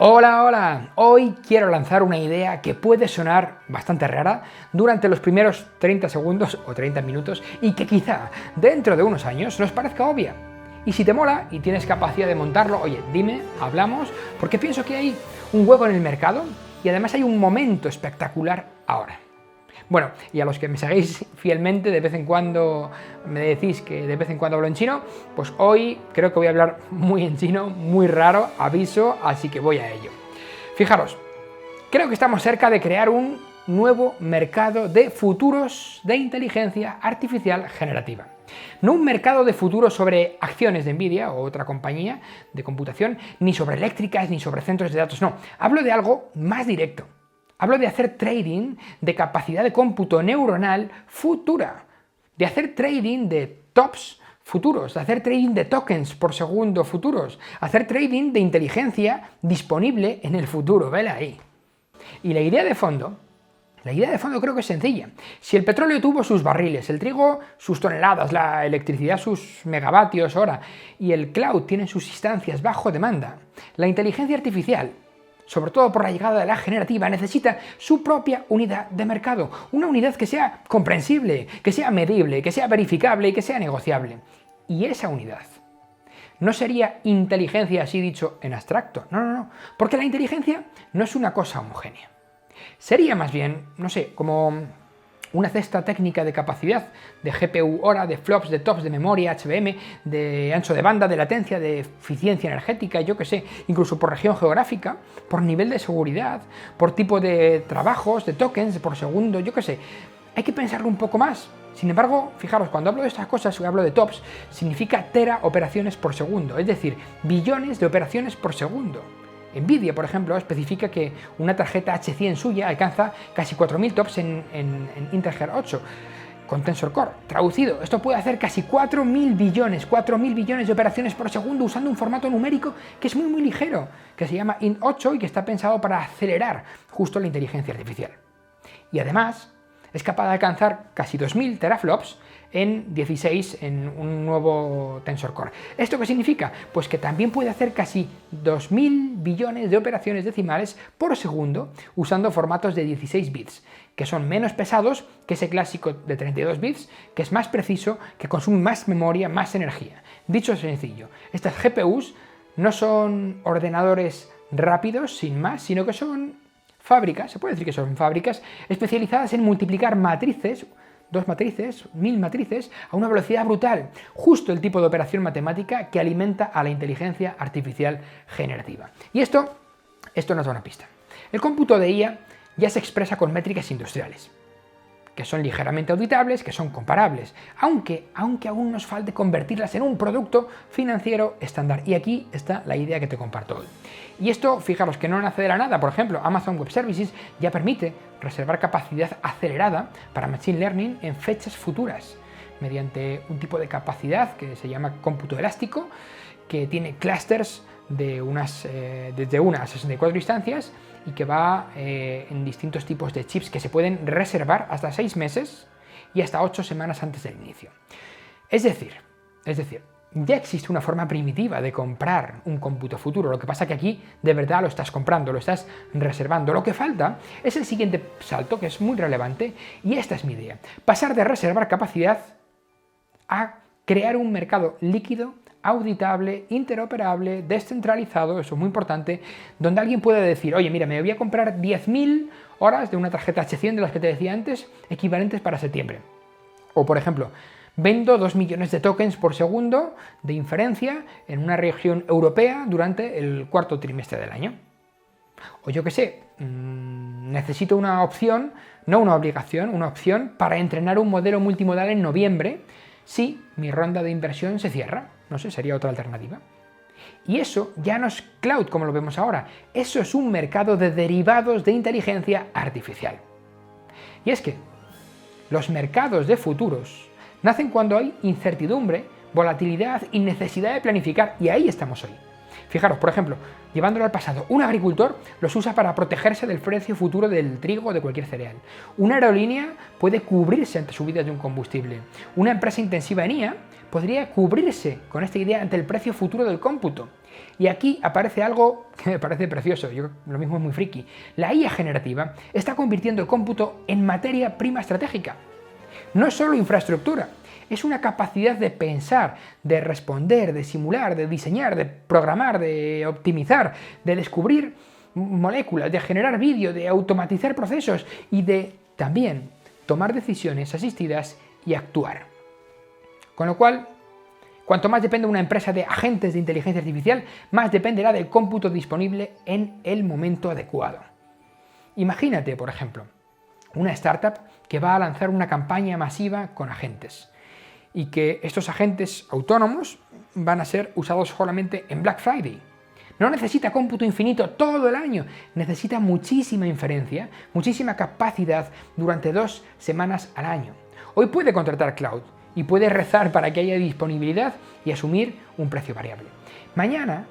Hola, hola. Hoy quiero lanzar una idea que puede sonar bastante rara durante los primeros 30 segundos o 30 minutos y que quizá dentro de unos años nos parezca obvia. Y si te mola y tienes capacidad de montarlo, oye, dime, hablamos, porque pienso que hay un hueco en el mercado y además hay un momento espectacular ahora. Bueno, y a los que me seguís fielmente, de vez en cuando me decís que de vez en cuando hablo en chino, pues hoy creo que voy a hablar muy en chino, muy raro, aviso, así que voy a ello. Fijaros, creo que estamos cerca de crear un nuevo mercado de futuros de inteligencia artificial generativa. No un mercado de futuros sobre acciones de Nvidia o otra compañía de computación, ni sobre eléctricas, ni sobre centros de datos, no. Hablo de algo más directo. Hablo de hacer trading de capacidad de cómputo neuronal futura, de hacer trading de TOPS futuros, de hacer trading de tokens por segundo futuros, hacer trading de inteligencia disponible en el futuro, vela ahí. Y la idea de fondo creo que es sencilla. Si el petróleo tuvo sus barriles, el trigo sus toneladas, la electricidad sus megavatios hora y el cloud tiene sus instancias bajo demanda, la inteligencia artificial, sobre todo por la llegada de la generativa, necesita su propia unidad de mercado. Una unidad que sea comprensible, que sea medible, que sea verificable y que sea negociable. Y esa unidad no sería inteligencia así dicho en abstracto. No. Porque la inteligencia no es una cosa homogénea. Sería más bien, no sé, como una cesta técnica de capacidad, de GPU hora, de flops, de tops, de memoria, HBM, de ancho de banda, de latencia, de eficiencia energética, yo que sé, incluso por región geográfica, por nivel de seguridad, por tipo de trabajos, de tokens por segundo, yo que sé. Hay que pensarlo un poco más. Sin embargo, fijaros, cuando hablo de estas cosas, hablo de tops, significa tera operaciones por segundo, es decir, billones de operaciones por segundo. Nvidia, por ejemplo, especifica que una tarjeta H100 suya alcanza casi 4.000 tops en Integer 8 con Tensor Core. Traducido, esto puede hacer casi 4.000 billones de operaciones por segundo usando un formato numérico que es muy ligero, que se llama Int8 y que está pensado para acelerar justo la inteligencia artificial. Y además es capaz de alcanzar casi 2.000 teraflops en 16 en un nuevo Tensor Core. ¿Esto qué significa? Pues que también puede hacer casi 2.000 billones de operaciones decimales por segundo usando formatos de 16 bits, que son menos pesados que ese clásico de 32 bits, que es más preciso, que consume más memoria, más energía. Dicho sencillo, estas GPUs no son ordenadores rápidos sin más, sino que son fábricas, se puede decir que son fábricas especializadas en multiplicar matrices, 2 matrices, 1000 matrices, a una velocidad brutal, justo el tipo de operación matemática que alimenta a la inteligencia artificial generativa. Y esto nos da una pista. El cómputo de IA ya se expresa con métricas industriales, que son ligeramente auditables, que son comparables, aunque aún nos falte convertirlas en un producto financiero estándar. Y aquí está la idea que te comparto hoy. Y esto, fijaros que no nace de la nada. Por ejemplo, Amazon Web Services ya permite reservar capacidad acelerada para Machine Learning en fechas futuras, mediante un tipo de capacidad que se llama cómputo elástico, que tiene clusters de desde una a 64 instancias y que va en distintos tipos de chips que se pueden reservar hasta 6 meses y hasta 8 semanas antes del inicio. Es decir, ya existe una forma primitiva de comprar un cómputo futuro, lo que pasa que aquí de verdad lo estás comprando, lo estás reservando. Lo que falta es el siguiente salto, que es muy relevante, y esta es mi idea. Pasar de reservar capacidad a crear un mercado líquido, auditable, interoperable, descentralizado, eso es muy importante, donde alguien pueda decir, oye, mira, me voy a comprar 10.000 horas de una tarjeta H100 de las que te decía antes, equivalentes para septiembre. O, por ejemplo, vendo 2 millones de tokens por segundo de inferencia en una región europea durante el cuarto trimestre del año. O yo qué sé, necesito una opción, no una obligación, una opción para entrenar un modelo multimodal en noviembre si mi ronda de inversión se cierra. No sé, sería otra alternativa. Y eso ya no es cloud como lo vemos ahora, eso es un mercado de derivados de inteligencia artificial. Y es que los mercados de futuros nacen cuando hay incertidumbre, volatilidad y necesidad de planificar, y ahí estamos hoy. Fijaros, por ejemplo, llevándolo al pasado, un agricultor los usa para protegerse del precio futuro del trigo o de cualquier cereal. Una aerolínea puede cubrirse ante subidas de un combustible. Una empresa intensiva en IA podría cubrirse con esta idea ante el precio futuro del cómputo. Y aquí aparece algo que me parece precioso, lo mismo es muy friki. La IA generativa está convirtiendo el cómputo en materia prima estratégica. No es solo infraestructura, es una capacidad de pensar, de responder, de simular, de diseñar, de programar, de optimizar, de descubrir moléculas, de generar vídeo, de automatizar procesos y de también tomar decisiones asistidas y actuar. Con lo cual, cuanto más depende una empresa de agentes de inteligencia artificial, más dependerá del cómputo disponible en el momento adecuado. Imagínate, por ejemplo, una startup que va a lanzar una campaña masiva con agentes y que estos agentes autónomos van a ser usados solamente en Black Friday. No necesita cómputo infinito todo el año, necesita muchísima inferencia, muchísima capacidad durante 2 semanas al año. Hoy puede contratar cloud y puede rezar para que haya disponibilidad y asumir un precio variable. Mañana,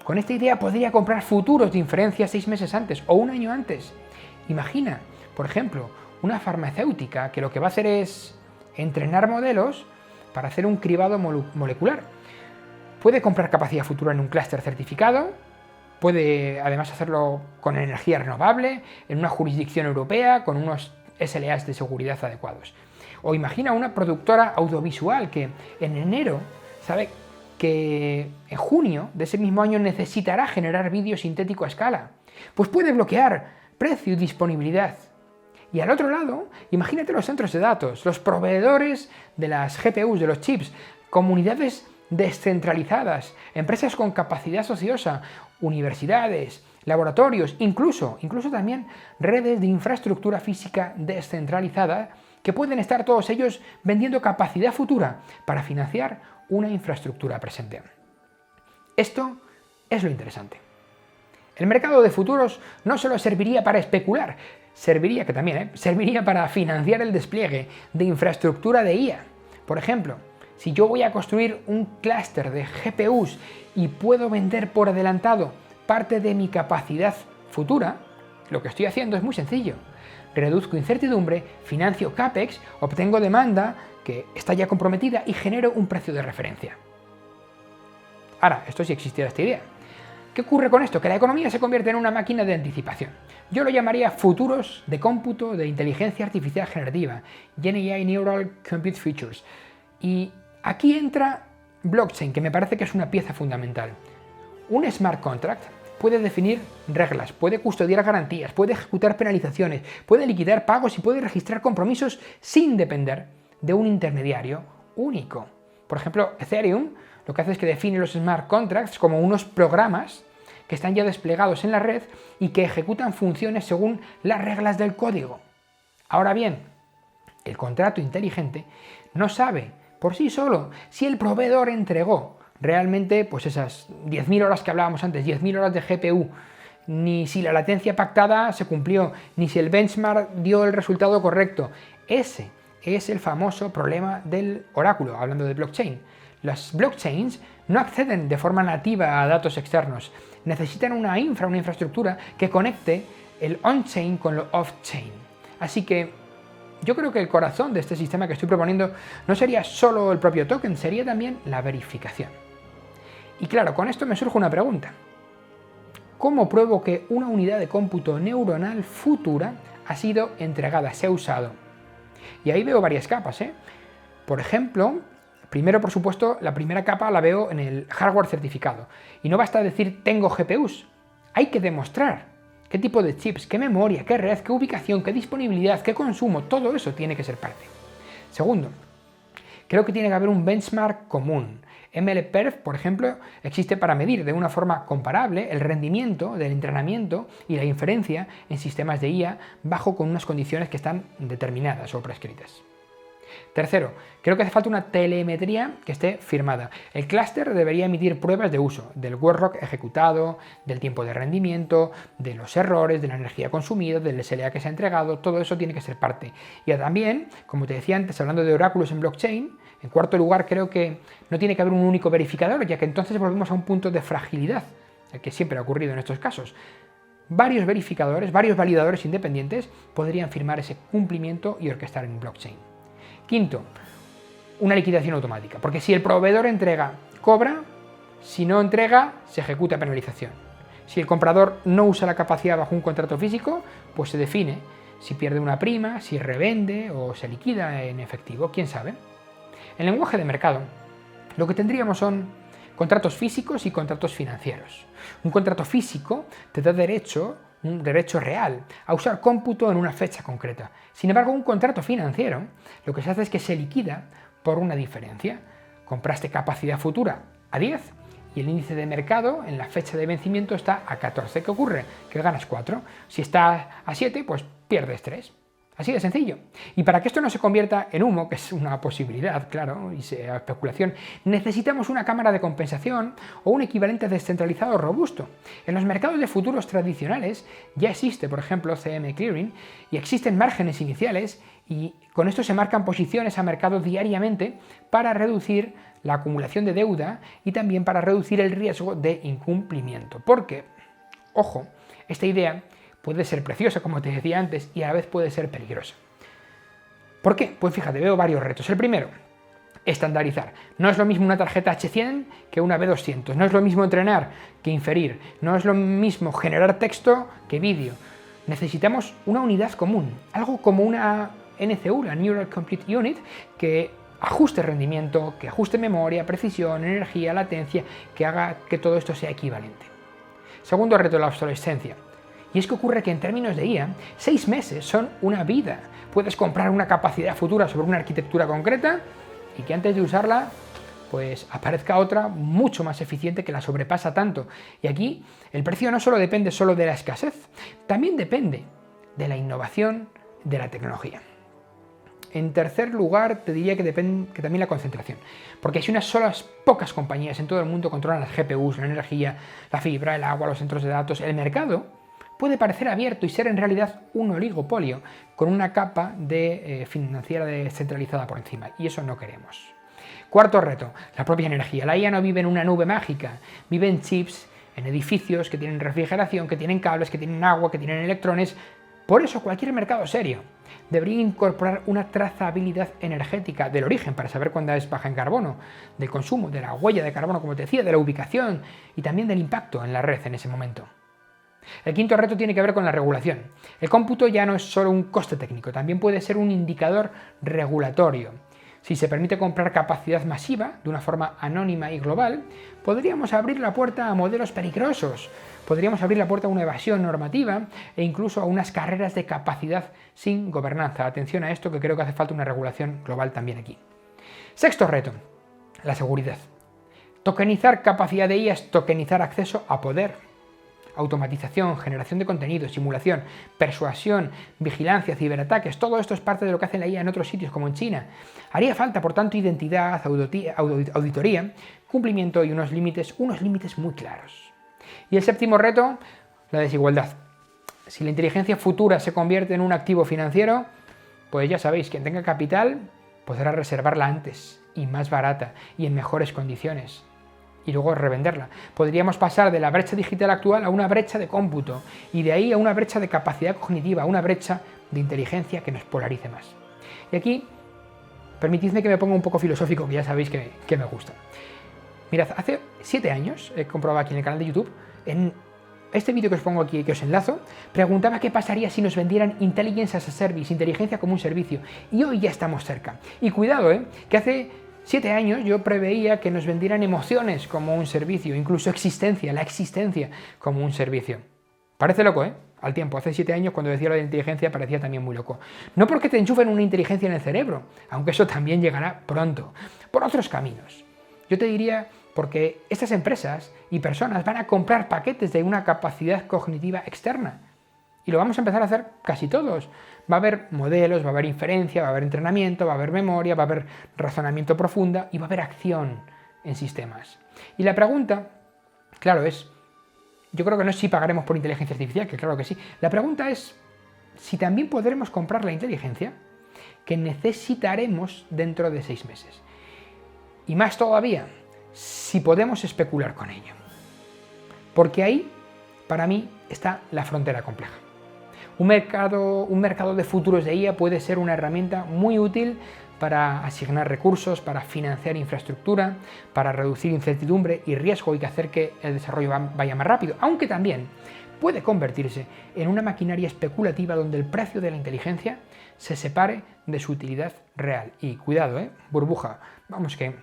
con esta idea, podría comprar futuros de inferencia 6 meses antes o 1 año antes. Imagina, por ejemplo, una farmacéutica que lo que va a hacer es entrenar modelos para hacer un cribado molecular. Puede comprar capacidad futura en un clúster certificado, puede además hacerlo con energía renovable, en una jurisdicción europea, con unos SLAs de seguridad adecuados. O imagina una productora audiovisual que en enero sabe que en junio de ese mismo año necesitará generar vídeo sintético a escala. Pues puede bloquear precio y disponibilidad. Y al otro lado, imagínate los centros de datos, los proveedores de las GPUs, de los chips, comunidades descentralizadas, empresas con capacidad ociosa, universidades, laboratorios, incluso también redes de infraestructura física descentralizada que pueden estar todos ellos vendiendo capacidad futura para financiar una infraestructura presente. Esto es lo interesante. El mercado de futuros no solo serviría para especular, serviría para financiar el despliegue de infraestructura de IA. Por ejemplo, si yo voy a construir un clúster de GPUs y puedo vender por adelantado parte de mi capacidad futura, lo que estoy haciendo es muy sencillo. Reduzco incertidumbre, financio CAPEX, obtengo demanda que está ya comprometida y genero un precio de referencia. Ahora, esto sí existiera esta idea. ¿Qué ocurre con esto? Que la economía se convierte en una máquina de anticipación. Yo lo llamaría futuros de cómputo de inteligencia artificial generativa, GenAI Neural Compute Features. Y aquí entra blockchain, que me parece que es una pieza fundamental. Un smart contract puede definir reglas, puede custodiar garantías, puede ejecutar penalizaciones, puede liquidar pagos y puede registrar compromisos sin depender de un intermediario único. Por ejemplo, Ethereum lo que hace es que define los smart contracts como unos programas que están ya desplegados en la red y que ejecutan funciones según las reglas del código. Ahora bien, el contrato inteligente no sabe por sí solo si el proveedor entregó realmente pues esas 10.000 horas que hablábamos antes, 10.000 horas de GPU, ni si la latencia pactada se cumplió, ni si el benchmark dio el resultado correcto. Ese es el famoso problema del oráculo, hablando de blockchain. Las blockchains no acceden de forma nativa a datos externos, necesitan una infraestructura que conecte el on-chain con lo off-chain. Así que yo creo que el corazón de este sistema que estoy proponiendo no sería solo el propio token, sería también la verificación. Y claro, con esto me surge una pregunta. ¿Cómo pruebo que una unidad de cómputo neuronal futura ha sido entregada, se ha usado? Y ahí veo varias capas, Por ejemplo, primero, por supuesto, la primera capa la veo en el hardware certificado. Y no basta decir tengo GPUs, hay que demostrar qué tipo de chips, qué memoria, qué red, qué ubicación, qué disponibilidad, qué consumo, todo eso tiene que ser parte. Segundo, creo que tiene que haber un benchmark común. MLPerf, por ejemplo, existe para medir de una forma comparable el rendimiento del entrenamiento y la inferencia en sistemas de IA bajo con unas condiciones que están determinadas o prescritas. Tercero, creo que hace falta una telemetría que esté firmada. El clúster debería emitir pruebas de uso, del workload ejecutado, del tiempo de rendimiento, de los errores, de la energía consumida, del SLA que se ha entregado, todo eso tiene que ser parte. Y también, como te decía antes, hablando de oráculos en blockchain, en cuarto lugar creo que no tiene que haber un único verificador, ya que entonces volvemos a un punto de fragilidad, el que siempre ha ocurrido en estos casos. Varios verificadores, varios validadores independientes podrían firmar ese cumplimiento y orquestar en blockchain. Quinto, una liquidación automática, porque si el proveedor entrega, cobra, Si no entrega, se ejecuta penalización. Si el comprador no usa la capacidad bajo un contrato físico, pues se define si pierde una prima, si revende o se liquida en efectivo, quién sabe. En lenguaje de mercado, lo que tendríamos son contratos físicos y contratos financieros. Un contrato físico te da un derecho real a usar cómputo en una fecha concreta. Sin embargo, un contrato financiero lo que se hace es que se liquida por una diferencia. Compraste capacidad futura a 10 y el índice de mercado en la fecha de vencimiento está a 14. ¿Qué ocurre? Que ganas 4. Si está a 7, pues pierdes 3. Así de sencillo. Y para que esto no se convierta en humo, que es una posibilidad, claro, y sea especulación, necesitamos una cámara de compensación o un equivalente descentralizado robusto. En los mercados de futuros tradicionales ya existe, por ejemplo, CM Clearing, y existen márgenes iniciales, y con esto se marcan posiciones a mercado diariamente para reducir la acumulación de deuda y también para reducir el riesgo de incumplimiento. Porque, ojo, esta idea puede ser preciosa, como te decía antes, y a la vez puede ser peligrosa. ¿Por qué? Pues fíjate, veo varios retos. El primero, estandarizar. No es lo mismo una tarjeta H100 que una B200. No es lo mismo entrenar que inferir. No es lo mismo generar texto que vídeo. Necesitamos una unidad común, algo como una NCU, la Neural Complete Unit, que ajuste rendimiento, que ajuste memoria, precisión, energía, latencia, que haga que todo esto sea equivalente. Segundo reto, la obsolescencia. Y es que ocurre que en términos de IA, 6 meses son una vida. Puedes comprar una capacidad futura sobre una arquitectura concreta y que antes de usarla, pues aparezca otra mucho más eficiente que la sobrepasa tanto. Y aquí el precio no solo depende de la escasez, también depende de la innovación de la tecnología. En tercer lugar, te diría que también la concentración. Porque si unas solas pocas compañías en todo el mundo controlan las GPUs, la energía, la fibra, el agua, los centros de datos, el mercado puede parecer abierto y ser en realidad un oligopolio con una capa financiera descentralizada por encima, y eso no queremos. Cuarto reto, la propia energía. La IA no vive en una nube mágica, vive en chips, en edificios que tienen refrigeración, que tienen cables, que tienen agua, que tienen electrones. Por eso cualquier mercado serio debería incorporar una trazabilidad energética del origen para saber cuándo es baja en carbono, del consumo, de la huella de carbono, como te decía, de la ubicación y también del impacto en la red en ese momento. El quinto reto tiene que ver con la regulación. El cómputo ya no es solo un coste técnico, también puede ser un indicador regulatorio. Si se permite comprar capacidad masiva de una forma anónima y global, podríamos abrir la puerta a modelos peligrosos, podríamos abrir la puerta a una evasión normativa e incluso a unas carreras de capacidad sin gobernanza. Atención a esto, que creo que hace falta una regulación global también aquí. Sexto reto, la seguridad. Tokenizar capacidad de IA es tokenizar acceso a poder. Automatización, generación de contenido, simulación, persuasión, vigilancia, ciberataques, todo esto es parte de lo que hace la IA en otros sitios como en China. Haría falta, por tanto, identidad, auditoría, cumplimiento y unos límites muy claros. Y el séptimo reto, la desigualdad. Si la inteligencia futura se convierte en un activo financiero, pues ya sabéis, quien tenga capital podrá reservarla antes y más barata y en mejores condiciones, y luego revenderla. Podríamos pasar de la brecha digital actual a una brecha de cómputo, y de ahí a una brecha de capacidad cognitiva, a una brecha de inteligencia que nos polarice más. Y aquí, permitidme que me ponga un poco filosófico, que ya sabéis que me gusta. Mirad, hace 7 años, he comprobado aquí en el canal de YouTube, en este vídeo que os pongo aquí, que os enlazo, preguntaba qué pasaría si nos vendieran Intelligence as a Service, inteligencia como un servicio, y hoy ya estamos cerca. Y cuidado, que hace 7 años yo preveía que nos vendieran emociones como un servicio, incluso la existencia como un servicio. Parece loco, Al tiempo, hace 7 años cuando decía lo de inteligencia parecía también muy loco. No porque te enchufen una inteligencia en el cerebro, aunque eso también llegará pronto, por otros caminos. Yo te diría porque estas empresas y personas van a comprar paquetes de una capacidad cognitiva externa. Y lo vamos a empezar a hacer casi todos. Va a haber modelos, va a haber inferencia, va a haber entrenamiento, va a haber memoria, va a haber razonamiento profundo y va a haber acción en sistemas. Y la pregunta, claro, yo creo que no es si pagaremos por inteligencia artificial, que claro que sí. La pregunta es si también podremos comprar la inteligencia que necesitaremos dentro de 6 meses. Y más todavía, si podemos especular con ello. Porque ahí, para mí, está la frontera compleja. Un mercado de futuros de IA puede ser una herramienta muy útil para asignar recursos, para financiar infraestructura, para reducir incertidumbre y riesgo y que hacer que el desarrollo vaya más rápido, aunque también puede convertirse en una maquinaria especulativa donde el precio de la inteligencia se separe de su utilidad real. Y cuidado, burbuja, vamos que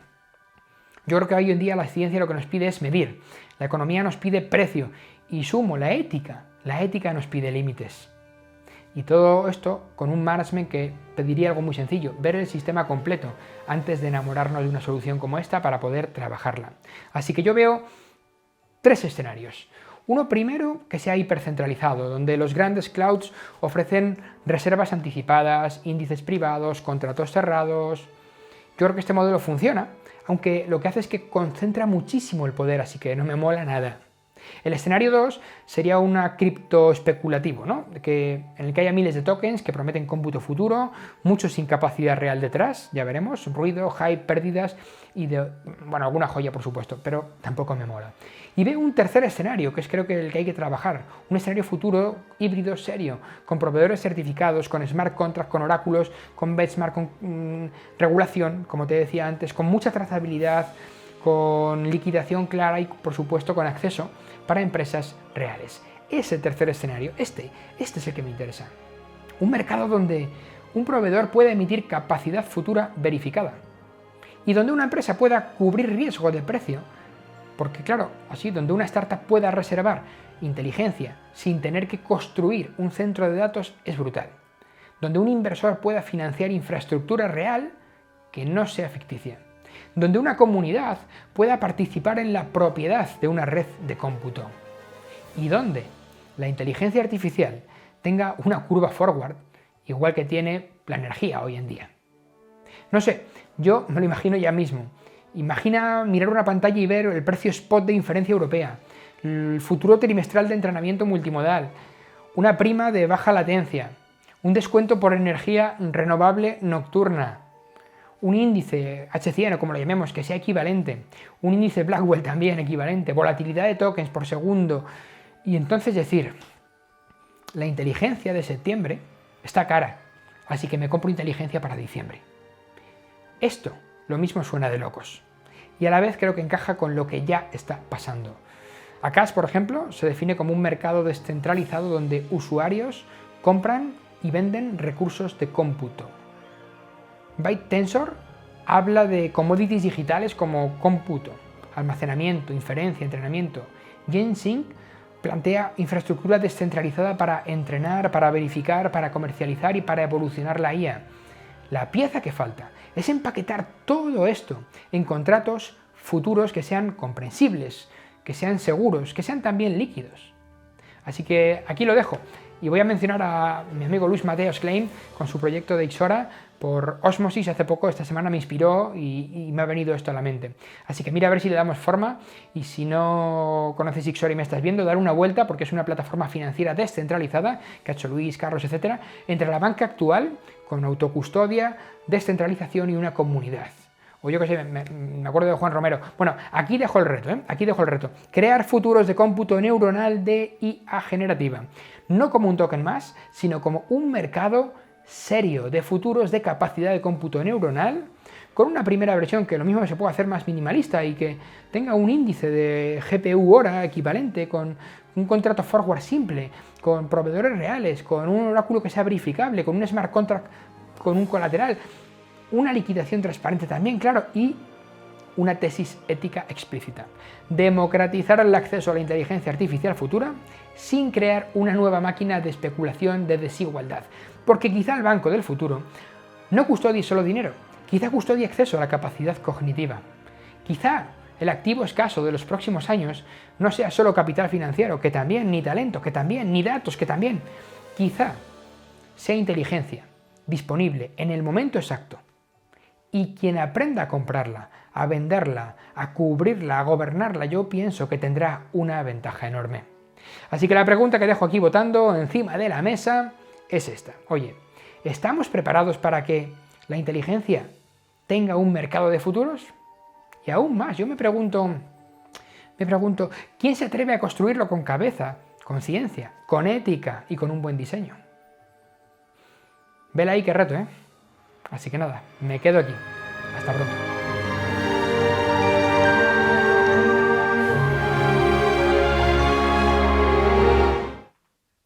yo creo que hoy en día la ciencia lo que nos pide es medir, la economía nos pide precio y sumo la ética nos pide límites. Y todo esto con un management que pediría algo muy sencillo, ver el sistema completo antes de enamorarnos de una solución como esta para poder trabajarla. Así que yo veo 3 escenarios. Uno primero que sea hipercentralizado, donde los grandes clouds ofrecen reservas anticipadas, índices privados, contratos cerrados. Yo creo que este modelo funciona, aunque lo que hace es que concentra muchísimo el poder, así que no me mola nada. El escenario 2 sería un cripto especulativo, ¿no? En el que haya miles de tokens que prometen cómputo futuro, muchos sin capacidad real detrás, ya veremos, ruido, hype, pérdidas y alguna joya por supuesto, pero tampoco me mola. Y veo un tercer escenario, que es creo que el que hay que trabajar, un escenario futuro híbrido serio, con proveedores certificados, con smart contracts, con oráculos, con benchmark, con regulación, como te decía antes, con mucha trazabilidad, con liquidación clara y por supuesto con acceso para empresas reales. Ese tercer escenario, este es el que me interesa. Un mercado donde un proveedor pueda emitir capacidad futura verificada y donde una empresa pueda cubrir riesgo de precio, porque claro, así donde una startup pueda reservar inteligencia sin tener que construir un centro de datos es brutal. Donde un inversor pueda financiar infraestructura real que no sea ficticia. Donde una comunidad pueda participar en la propiedad de una red de cómputo y donde la inteligencia artificial tenga una curva forward igual que tiene la energía hoy en día. No sé, yo me lo imagino ya mismo. Imagina mirar una pantalla y ver el precio spot de inferencia europea, el futuro trimestral de entrenamiento multimodal, una prima de baja latencia, un descuento por energía renovable nocturna, un índice H100 o como lo llamemos que sea equivalente, un índice Blackwell también equivalente, volatilidad de tokens por segundo, y entonces decir, la inteligencia de septiembre está cara, así que me compro inteligencia para diciembre. Esto lo mismo suena de locos, y a la vez creo que encaja con lo que ya está pasando. Akash, por ejemplo, se define como un mercado descentralizado donde usuarios compran y venden recursos de cómputo. ByteTensor habla de commodities digitales como cómputo, almacenamiento, inferencia, entrenamiento. Gensync plantea infraestructura descentralizada para entrenar, para verificar, para comercializar y para evolucionar la IA. La pieza que falta es empaquetar todo esto en contratos futuros que sean comprensibles, que sean seguros, que sean también líquidos. Así que aquí lo dejo. Y voy a mencionar a mi amigo Luis Mateos Klein con su proyecto de Ixora por Osmosis hace poco, esta semana me inspiró y me ha venido esto a la mente. Así que mira a ver si le damos forma y si no conoces Ixora y me estás viendo, dar una vuelta porque es una plataforma financiera descentralizada que ha hecho Luis, Carlos, etcétera, entre la banca actual con autocustodia, descentralización y una comunidad. O yo que sé, me acuerdo de Juan Romero. Bueno, aquí dejo el reto, Aquí dejo el reto. Crear futuros de cómputo neuronal de IA generativa. No como un token más, sino como un mercado serio de futuros de capacidad de cómputo neuronal, con una primera versión que lo mismo se puede hacer más minimalista y que tenga un índice de GPU hora equivalente, con un contrato forward simple, con proveedores reales, con un oráculo que sea verificable, con un smart contract, con un colateral, una liquidación transparente también, claro, y una tesis ética explícita. Democratizar el acceso a la inteligencia artificial futura sin crear una nueva máquina de especulación de desigualdad. Porque quizá el banco del futuro no custodie solo dinero, quizá custodie acceso a la capacidad cognitiva. Quizá el activo escaso de los próximos años no sea solo capital financiero, que también, ni talento, que también, ni datos, que también. Quizá sea inteligencia disponible en el momento exacto. Y quien aprenda a comprarla, a venderla, a cubrirla, a gobernarla, yo pienso que tendrá una ventaja enorme. Así que la pregunta que dejo aquí votando encima de la mesa es esta. Oye, ¿estamos preparados para que la inteligencia tenga un mercado de futuros? Y aún más, yo me pregunto, ¿quién se atreve a construirlo con cabeza, con ciencia, con ética y con un buen diseño? Vela ahí qué reto, Así que nada, me quedo aquí. Hasta pronto.